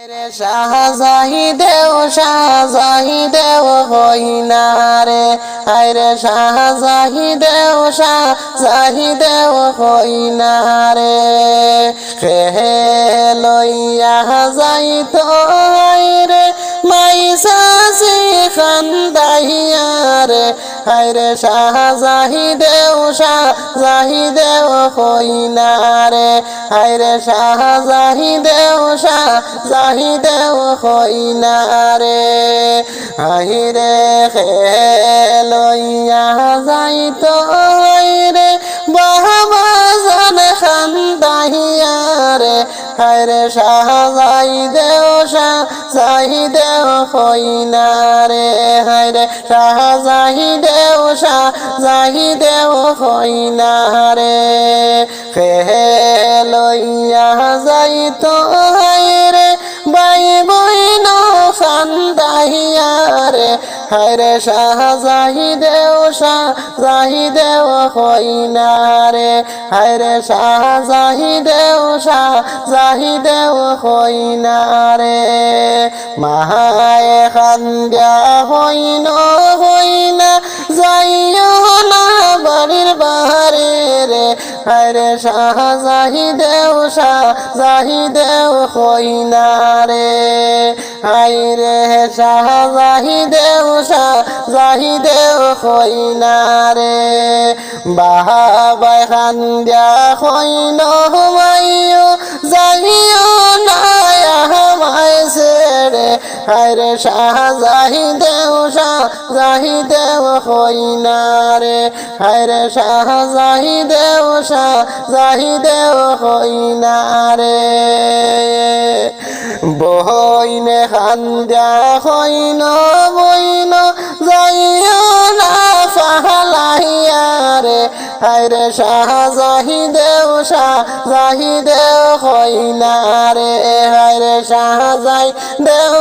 রে শাহজাহিদেও হইনা রে, আরে শাহজাহিদেও হইনা রে। হে লইয়া যাইতো রে মাইসাসি খান্দাইয়া রে, হায়রে শাহজাহিদেও হইনা রে, হায়রে শাহজাহিদেও হইনা রে। হায়রে লইয়া যাইতো হায়রে বাবাজান খান্দাইয়া রে, হায়রে শাহজাহিদেও হইনা রে, হায়রে শাহজাহিদেও হইনা রে। হে লইয়া যাইতো হায়রে বাই বইন খান্দাইয়া রে, হায়রে শাহজাহিদেও হইনা রে, হায়রে শাহজাহিদেও হইনা রে। মাহায় খান্দা হইনা যাইও না বাড়ির বাহারে রে, হায়রে শাহজাহিদেও হইনা রে, হায়রে শাহজাহিদেও হইনা রে। বাহাবাই খান্দা হইন মাইও যাইও না আমায় ছেড়ে, হায়রে শাহজাহিদেও হইনা রে, হায়রে শাহজাহিদেও হইনা রে। বইনে খান্দা হইন বইন যাইও না ফালাইয়া রে, হায়রে শাহজাহিদেও হইনা রে, হায়রে শাহজাহিদেও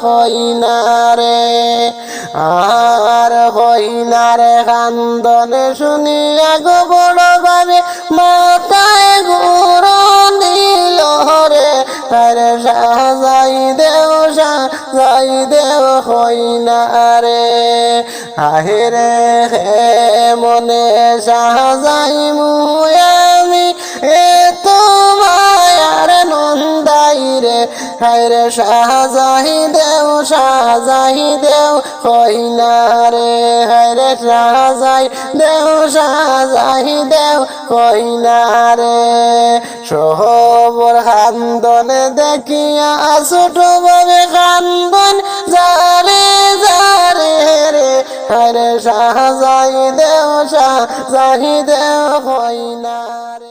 হইনা রে। আর হইনা রে কান্দনে শুনিয়া গো বড় ভাবে মাথায় গুরন দিল রে, হায়রে শাহজাহিদেও হইনা রে। হায়রে মনে শাহজাহিমু আমি এতো মায়ার নন্দাই রে, হায়রে শাহজাহিদেও হইনা রে, হায়রে শাহজাহিদেও হইনা রে। সহবর খান্দনে দেখিয়া ছোট ভাবে খান্দন যারে রে, হায়রে শাহজাহিদেও হইনা রে।